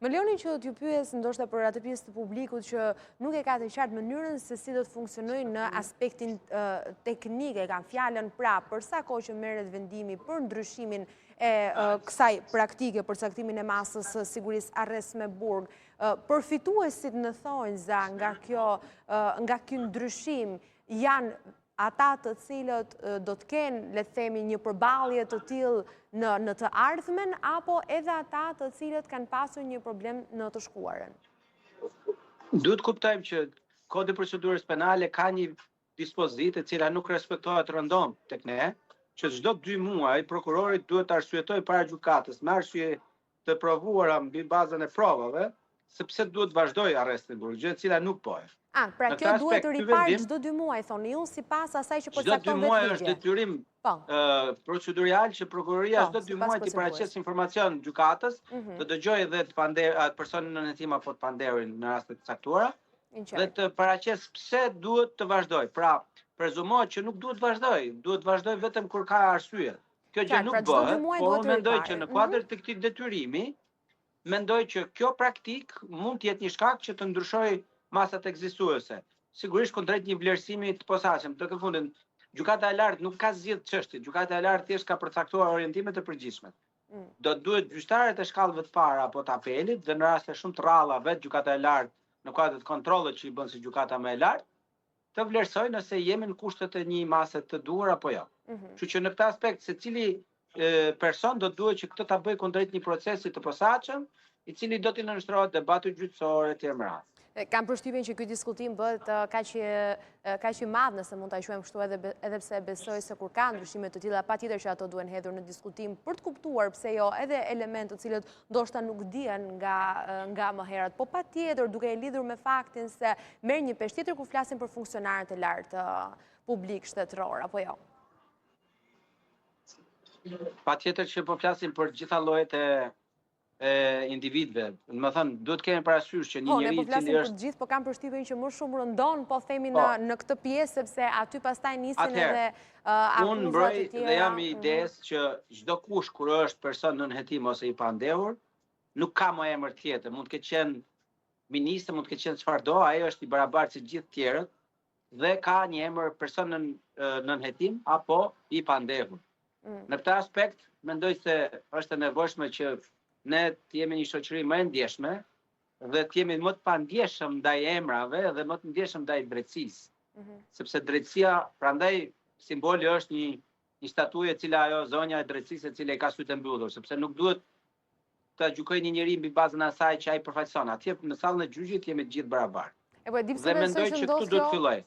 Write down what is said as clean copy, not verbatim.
Më lejoni që t'ju pyes ndoshta për atë pjesë të publikut që nuk e ka të qartë mënyrën se si do të funksionojë në aspektin teknik, e kam fjalën pra, për sa kohë që merret vendimi për ndryshimin e kësaj praktike për caktimin e masës së sigurisë arrest me burg, përfituesit në thonjza nga ky ndryshim janë ata të cilët do të kenë, le të themi, një përballje të tillë në të ardhmen, apo edhe ata të cilët kanë pasur një problem në të shkuarën? Duhet kuptojmë që Kodi i Procedurës Penale ka një dispozitë e cila nuk respektohet rëndom tek ne, që çdo 2 muaj prokurori duhet të arsyetojë para gjykatës me arsye të provuara mbi bazën e provave, sepse duhet vazhdoj arresti në burg, gjë e cila nuk bëhet. Pra kjo duhet të riparë çdo 2 muaj, thoni ju, sipas asaj që përcakton vetë ligji. Çdo 2 muaj është detyrim procedurial që prokuroria çdo 2 muaj të paraqesë informacion gjykatës, të dëgjojë edhe atë personin në hetim apo të pandehurin në raste të caktuara, dhe të paraqesë pse duhet të vazhdoj. Pra, prezumohet që nuk duhet vazhdoj vetëm kur ka arsye. Kjo gjë nuk bëhet, po unë mendoj që në kuadër të këtij detyrimi, mendoj që kjo praktik mund të jetë një shkak që të ndryshojë masat ekzistuese. Sigurisht kundrejt një vlerësimi të posaçëm. Në fundin, gjykata e lartë nuk ka zgjidhur çështjen. Gjykata e lartë thjesht ka përcaktuar orientimet e përgjithshme. Do duhet gjyqtarët e shkallëve të para apo të apelit, dhe në raste shumë të rralla vetë gjykata e lartë në kuadër të kontrollit që i bën si gjykata më e lartë, të vlerësojnë nëse jemi në kushtet e një mase të duhur apo jo. Kështu që në këtë aspekt secili person do duhet që këtë ta bëjë kundrejt një procesi të posaçëm, i cili do t'i nënshtrohet debati gjyqësor etj. Kam përshtypjen që ky diskutim bëhet kaq i madh, nëse mund ta quajmë kështu, edhe pse besoj se kur ka ndryshime të tilla, patjetër që ato duhen hedhur në diskutim për të kuptuar pse jo edhe elemente të cilët ndoshta nuk dihen nga më herët, po patjetër duke e lidhur me faktin se merr një peshë tjetër kur flasim për funksionarët e lartë publik shtetëror, apo jo? Patjetër që po flasim për gjitha llojet e individëve. Do të thënë, duhet kemi parasysh që një njeri i cili është për gjithë, po kam përshtypjen që më shumë rëndon, po themi në këtë pjesë, sepse aty pastaj nisin edhe akuzat unë mbroj dhe jam i idesë që çdo kush kur është person nën hetim ose i pandehur, nuk ka më emër tjetër. Mund të ketë qenë ministër, mund të ketë qenë çfarëdo, ai është i barabartë si gjithë tjerët dhe ka një emër person nën hetim apo i pandehur. Në këtë aspekt mendoj se është e nevojshme që ne të jemi një shoqëri më e ndjeshme dhe të jemi më të pandjeshëm ndaj emrave dhe më të ndjeshëm ndaj drejtësisë. Sepse drejtësia, prandaj simboli është një statuje e cila ajo zonja e drejtësisë e cila i ka sytë e mbyllur, sepse nuk duhet ta gjykojë një njeri mbi bazën e asaj që ai përfaqëson. Atje në sallën e gjyqit jemi të gjithë barabartë. Dhe mendoj që këtu duhet filloj.